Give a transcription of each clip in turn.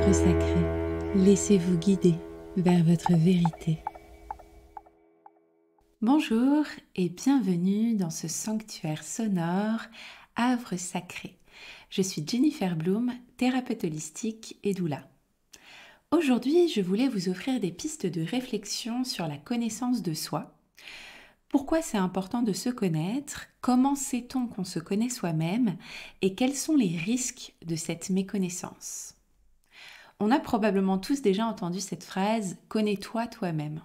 Havre sacré, laissez-vous guider vers votre vérité. Bonjour et bienvenue dans ce sanctuaire sonore Havre sacré. Je suis Jennifer Bloom, thérapeute holistique et doula. Aujourd'hui, je voulais vous offrir des pistes de réflexion sur la connaissance de soi. Pourquoi c'est important de se connaître? Comment sait-on qu'on se connaît soi-même? Et quels sont les risques de cette méconnaissance? On a probablement tous déjà entendu cette phrase « Connais-toi toi-même ».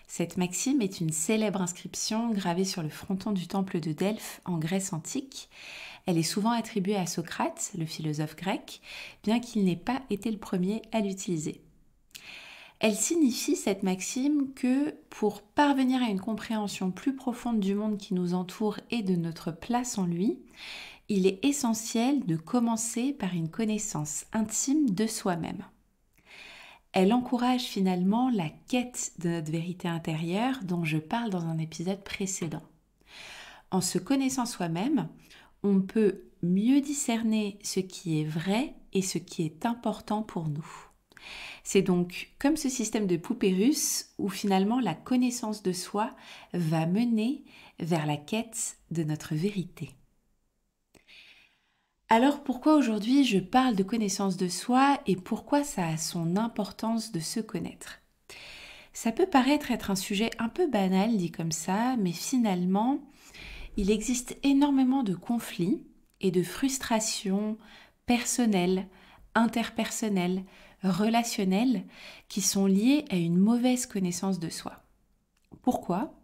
Cette maxime est une célèbre inscription gravée sur le fronton du temple de Delphes en Grèce antique. Elle est souvent attribuée à Socrate, le philosophe grec, bien qu'il n'ait pas été le premier à l'utiliser. Elle signifie, cette maxime, que pour parvenir à une compréhension plus profonde du monde qui nous entoure et de notre place en lui, il est essentiel de commencer par une connaissance intime de soi-même. Elle encourage finalement la quête de notre vérité intérieure dont je parle dans un épisode précédent. En se connaissant soi-même, on peut mieux discerner ce qui est vrai et ce qui est important pour nous. C'est donc comme ce système de poupée russe où finalement la connaissance de soi va mener vers la quête de notre vérité. Alors pourquoi aujourd'hui je parle de connaissance de soi et pourquoi ça a son importance de se connaître? Ça peut paraître être un sujet un peu banal dit comme ça, mais finalement, il existe énormément de conflits et de frustrations personnelles, interpersonnelles, relationnelles qui sont liées à une mauvaise connaissance de soi. Pourquoi?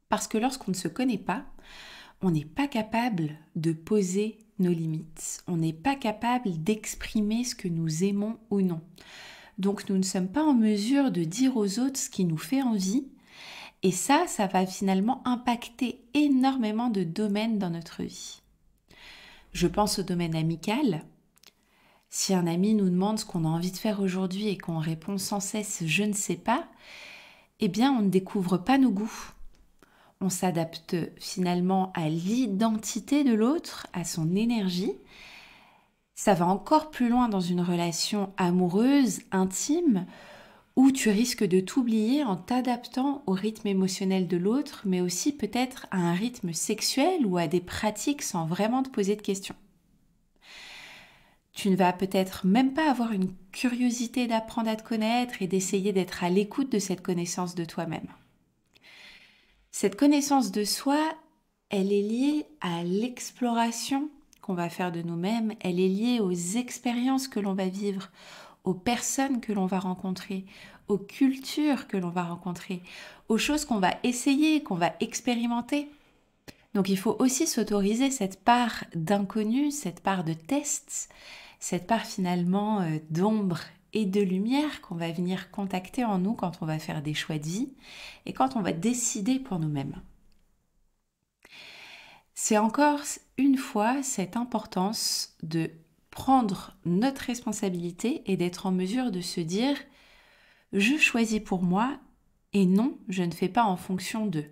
Parce que lorsqu'on ne se connaît pas, on n'est pas capable de poser nos limites. On n'est pas capable d'exprimer ce que nous aimons ou non. Donc nous ne sommes pas en mesure de dire aux autres ce qui nous fait envie. Et ça va finalement impacter énormément de domaines dans notre vie. Je pense au domaine amical. Si un ami nous demande ce qu'on a envie de faire aujourd'hui et qu'on répond sans cesse « je ne sais pas », eh bien on ne découvre pas nos goûts. On s'adapte finalement à l'identité de l'autre, à son énergie. Ça va encore plus loin dans une relation amoureuse, intime, où tu risques de t'oublier en t'adaptant au rythme émotionnel de l'autre, mais aussi peut-être à un rythme sexuel ou à des pratiques sans vraiment te poser de questions. Tu ne vas peut-être même pas avoir une curiosité d'apprendre à te connaître et d'essayer d'être à l'écoute de cette connaissance de toi-même. Cette connaissance de soi, elle est liée à l'exploration qu'on va faire de nous-mêmes, elle est liée aux expériences que l'on va vivre, aux personnes que l'on va rencontrer, aux cultures que l'on va rencontrer, aux choses qu'on va essayer, qu'on va expérimenter. Donc il faut aussi s'autoriser cette part d'inconnu, cette part de test, cette part finalement d'ombre et de lumière qu'on va venir contacter en nous quand on va faire des choix de vie et quand on va décider pour nous-mêmes. C'est encore une fois cette importance de prendre notre responsabilité et d'être en mesure de se dire « je choisis pour moi et non, je ne fais pas en fonction d'eux ».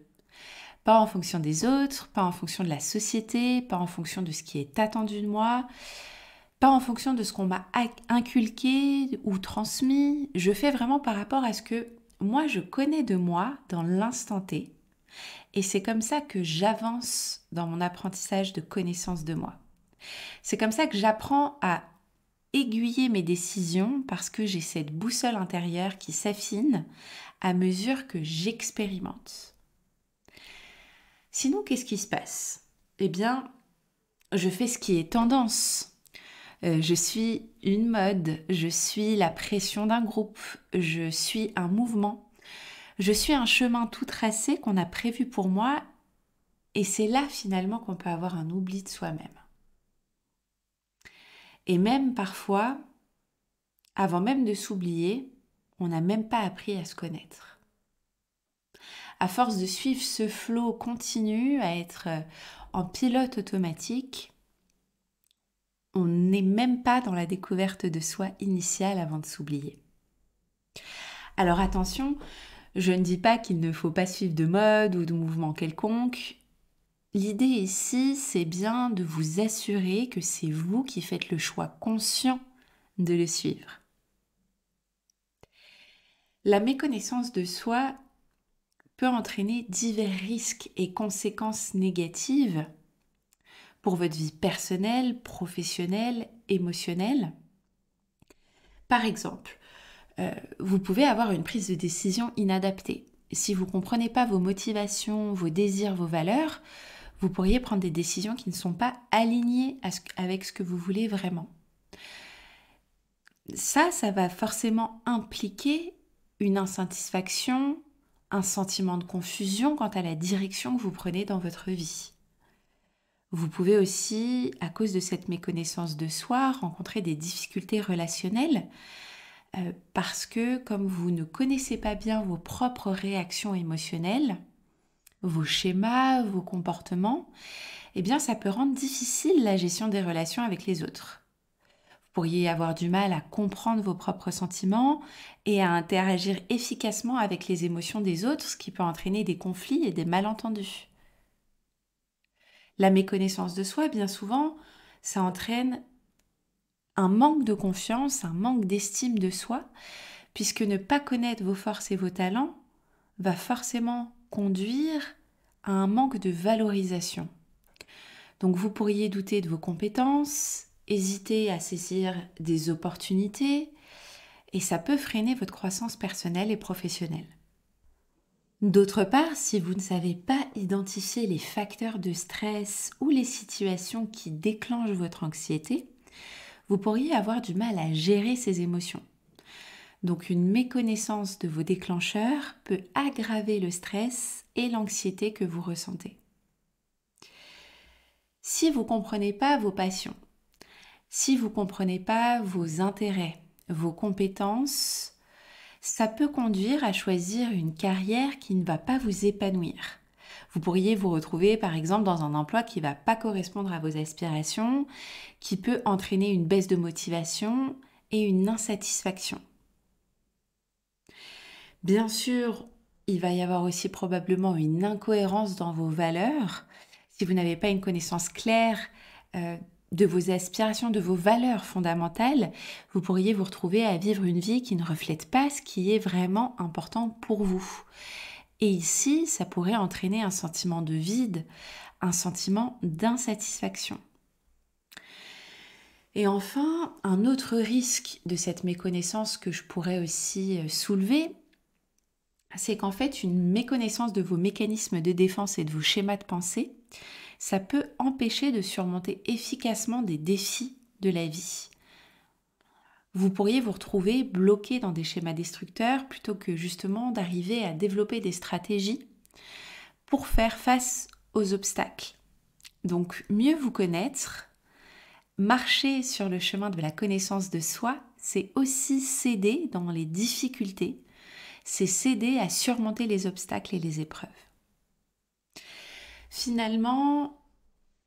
Pas en fonction des autres, pas en fonction de la société, pas en fonction de ce qui est attendu de moi, pas en fonction de ce qu'on m'a inculqué ou transmis. Je fais vraiment par rapport à ce que moi je connais de moi dans l'instant T. Et c'est comme ça que j'avance dans mon apprentissage de connaissance de moi. C'est comme ça que j'apprends à aiguiller mes décisions parce que j'ai cette boussole intérieure qui s'affine à mesure que j'expérimente. Sinon, qu'est-ce qui se passe? Eh bien, je fais ce qui est tendance. Je suis une mode, je suis la pression d'un groupe, je suis un mouvement, je suis un chemin tout tracé qu'on a prévu pour moi et c'est là finalement qu'on peut avoir un oubli de soi-même. Et même parfois, avant même de s'oublier, on n'a même pas appris à se connaître. À force de suivre ce flot continu, à être en pilote automatique, on n'est même pas dans la découverte de soi initiale avant de s'oublier. Alors attention, je ne dis pas qu'il ne faut pas suivre de mode ou de mouvement quelconque. L'idée ici, c'est bien de vous assurer que c'est vous qui faites le choix conscient de le suivre. La méconnaissance de soi peut entraîner divers risques et conséquences négatives pour votre vie personnelle, professionnelle, émotionnelle. Par exemple, vous pouvez avoir une prise de décision inadaptée. Si vous ne comprenez pas vos motivations, vos désirs, vos valeurs, vous pourriez prendre des décisions qui ne sont pas alignées avec ce que vous voulez vraiment. Ça va forcément impliquer une insatisfaction, un sentiment de confusion quant à la direction que vous prenez dans votre vie. Vous pouvez aussi, à cause de cette méconnaissance de soi, rencontrer des difficultés relationnelles parce que comme vous ne connaissez pas bien vos propres réactions émotionnelles, vos schémas, vos comportements, eh bien ça peut rendre difficile la gestion des relations avec les autres. Vous pourriez avoir du mal à comprendre vos propres sentiments et à interagir efficacement avec les émotions des autres, ce qui peut entraîner des conflits et des malentendus. La méconnaissance de soi, bien souvent, ça entraîne un manque de confiance, un manque d'estime de soi, puisque ne pas connaître vos forces et vos talents va forcément conduire à un manque de valorisation. Donc vous pourriez douter de vos compétences, hésiter à saisir des opportunités, et ça peut freiner votre croissance personnelle et professionnelle. D'autre part, si vous ne savez pas identifier les facteurs de stress ou les situations qui déclenchent votre anxiété, vous pourriez avoir du mal à gérer ces émotions. Donc une méconnaissance de vos déclencheurs peut aggraver le stress et l'anxiété que vous ressentez. Si vous ne comprenez pas vos passions, si vous ne comprenez pas vos intérêts, vos compétences, ça peut conduire à choisir une carrière qui ne va pas vous épanouir. Vous pourriez vous retrouver par exemple dans un emploi qui ne va pas correspondre à vos aspirations, qui peut entraîner une baisse de motivation et une insatisfaction. Bien sûr, il va y avoir aussi probablement une incohérence dans vos valeurs. Si vous n'avez pas une connaissance claire de vos aspirations, de vos valeurs fondamentales, vous pourriez vous retrouver à vivre une vie qui ne reflète pas ce qui est vraiment important pour vous. Et ici, ça pourrait entraîner un sentiment de vide, un sentiment d'insatisfaction. Et enfin, un autre risque de cette méconnaissance que je pourrais aussi soulever, c'est qu'en fait, une méconnaissance de vos mécanismes de défense et de vos schémas de pensée, ça peut empêcher de surmonter efficacement des défis de la vie. Vous pourriez vous retrouver bloqué dans des schémas destructeurs plutôt que justement d'arriver à développer des stratégies pour faire face aux obstacles. Donc, mieux vous connaître, marcher sur le chemin de la connaissance de soi, c'est aussi s'aider dans les difficultés, c'est s'aider à surmonter les obstacles et les épreuves. Finalement,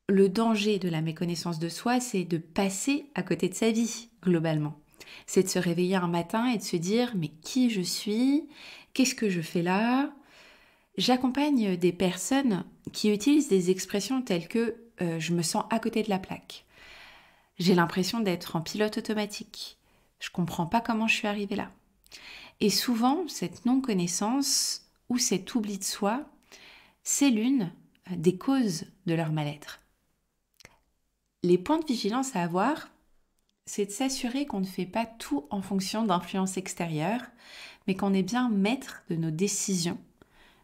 le danger de la méconnaissance de soi, c'est de passer à côté de sa vie, globalement. C'est de se réveiller un matin et de se dire « mais qui je suis ? Qu'est-ce que je fais là ?» J'accompagne des personnes qui utilisent des expressions telles que je me sens à côté de la plaque ». J'ai l'impression d'être en pilote automatique. Je ne comprends pas comment je suis arrivée là. Et souvent, cette non-connaissance ou cet oubli de soi, c'est l'une des causes de leur mal-être. Les points de vigilance à avoir, c'est de s'assurer qu'on ne fait pas tout en fonction d'influences extérieures, mais qu'on est bien maître de nos décisions,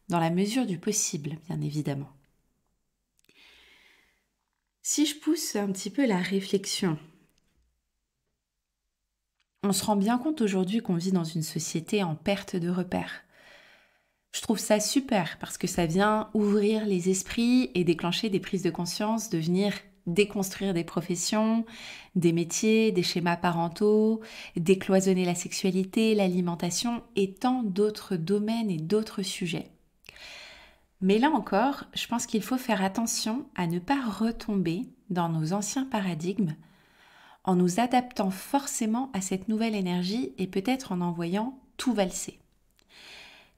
dans la mesure du possible, bien évidemment. Si je pousse un petit peu la réflexion, on se rend bien compte aujourd'hui qu'on vit dans une société en perte de repères. Je trouve ça super parce que ça vient ouvrir les esprits et déclencher des prises de conscience, de venir déconstruire des professions, des métiers, des schémas parentaux, décloisonner la sexualité, l'alimentation et tant d'autres domaines et d'autres sujets. Mais là encore, je pense qu'il faut faire attention à ne pas retomber dans nos anciens paradigmes en nous adaptant forcément à cette nouvelle énergie et peut-être en envoyant tout valser.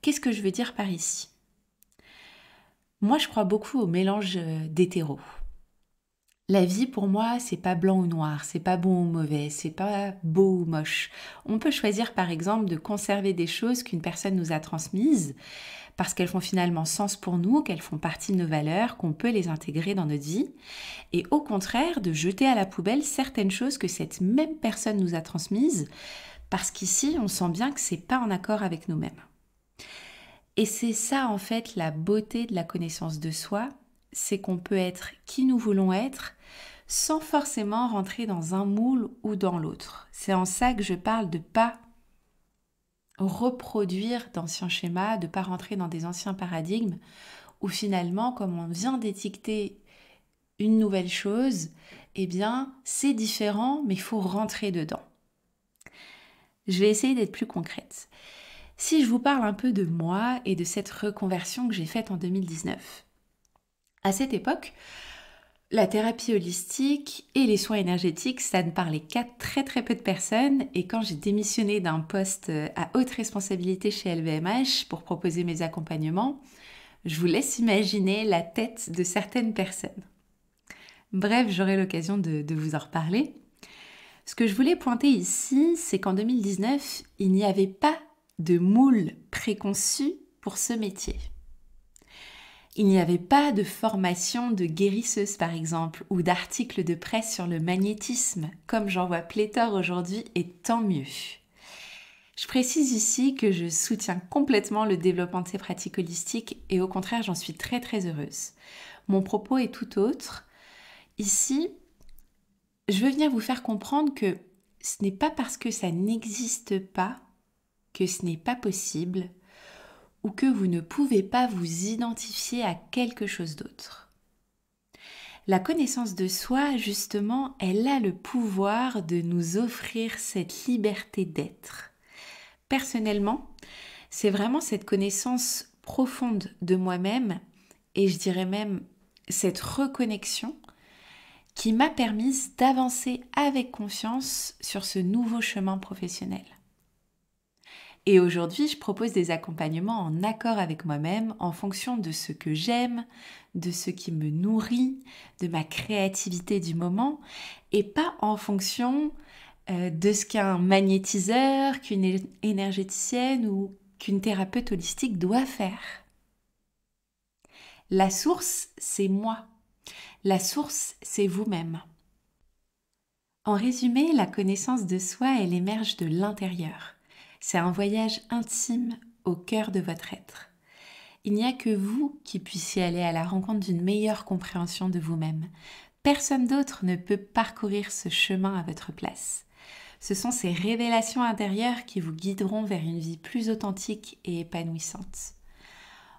Qu'est-ce que je veux dire par ici ? Moi, je crois beaucoup au mélange d'hétéros. La vie pour moi, c'est pas blanc ou noir, c'est pas bon ou mauvais, c'est pas beau ou moche. On peut choisir par exemple de conserver des choses qu'une personne nous a transmises parce qu'elles font finalement sens pour nous, qu'elles font partie de nos valeurs, qu'on peut les intégrer dans notre vie, et au contraire de jeter à la poubelle certaines choses que cette même personne nous a transmises parce qu'ici on sent bien que c'est pas en accord avec nous-mêmes. Et c'est ça en fait la beauté de la connaissance de soi, c'est qu'on peut être qui nous voulons être sans forcément rentrer dans un moule ou dans l'autre. C'est en ça que je parle de pas reproduire d'anciens schémas, de pas rentrer dans des anciens paradigmes où finalement, comme on vient d'étiqueter une nouvelle chose, eh bien c'est différent mais il faut rentrer dedans. Je vais essayer d'être plus concrète. Si je vous parle un peu de moi et de cette reconversion que j'ai faite en 2019. À cette époque, la thérapie holistique et les soins énergétiques, ça ne parlait qu'à très très peu de personnes. Et quand j'ai démissionné d'un poste à haute responsabilité chez LVMH pour proposer mes accompagnements, je vous laisse imaginer la tête de certaines personnes. Bref, j'aurai l'occasion de vous en reparler. Ce que je voulais pointer ici, c'est qu'en 2019, il n'y avait pas de moule préconçu pour ce métier. Il n'y avait pas de formation de guérisseuse par exemple ou d'articles de presse sur le magnétisme comme j'en vois pléthore aujourd'hui et tant mieux. Je précise ici que je soutiens complètement le développement de ces pratiques holistiques et au contraire j'en suis très très heureuse. Mon propos est tout autre. Ici, je veux venir vous faire comprendre que ce n'est pas parce que ça n'existe pas que ce n'est pas possible ou que vous ne pouvez pas vous identifier à quelque chose d'autre. La connaissance de soi, justement, elle a le pouvoir de nous offrir cette liberté d'être. Personnellement, c'est vraiment cette connaissance profonde de moi-même, et je dirais même cette reconnexion, qui m'a permise d'avancer avec confiance sur ce nouveau chemin professionnel. Et aujourd'hui, je propose des accompagnements en accord avec moi-même, en fonction de ce que j'aime, de ce qui me nourrit, de ma créativité du moment, et pas en fonction de ce qu'un magnétiseur, qu'une énergéticienne ou qu'une thérapeute holistique doit faire. La source, c'est moi. La source, c'est vous-même. En résumé, la connaissance de soi, elle émerge de l'intérieur. C'est un voyage intime au cœur de votre être. Il n'y a que vous qui puissiez aller à la rencontre d'une meilleure compréhension de vous-même. Personne d'autre ne peut parcourir ce chemin à votre place. Ce sont ces révélations intérieures qui vous guideront vers une vie plus authentique et épanouissante.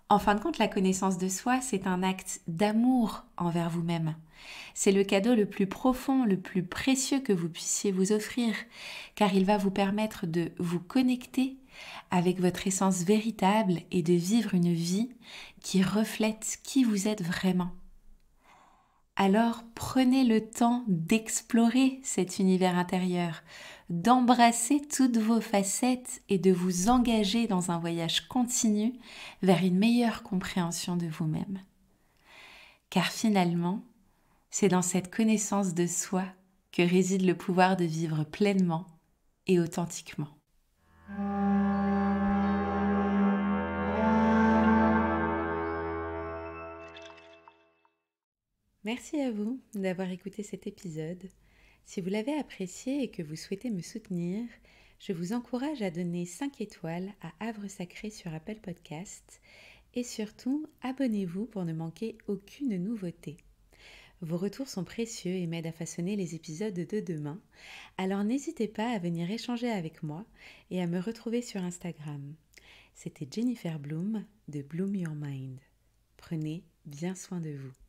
En fin de compte, la connaissance de soi, c'est un acte d'amour envers vous-même. C'est le cadeau le plus profond, le plus précieux que vous puissiez vous offrir, car il va vous permettre de vous connecter avec votre essence véritable et de vivre une vie qui reflète qui vous êtes vraiment. Alors prenez le temps d'explorer cet univers intérieur, d'embrasser toutes vos facettes et de vous engager dans un voyage continu vers une meilleure compréhension de vous-même. Car finalement, c'est dans cette connaissance de soi que réside le pouvoir de vivre pleinement et authentiquement. Merci à vous d'avoir écouté cet épisode. Si vous l'avez apprécié et que vous souhaitez me soutenir, je vous encourage à donner 5 étoiles à Havre Sacré sur Apple Podcast et surtout, abonnez-vous pour ne manquer aucune nouveauté. Vos retours sont précieux et m'aident à façonner les épisodes de demain, alors n'hésitez pas à venir échanger avec moi et à me retrouver sur Instagram. C'était Jennifer Bloom de Bloom Your Mind. Prenez bien soin de vous.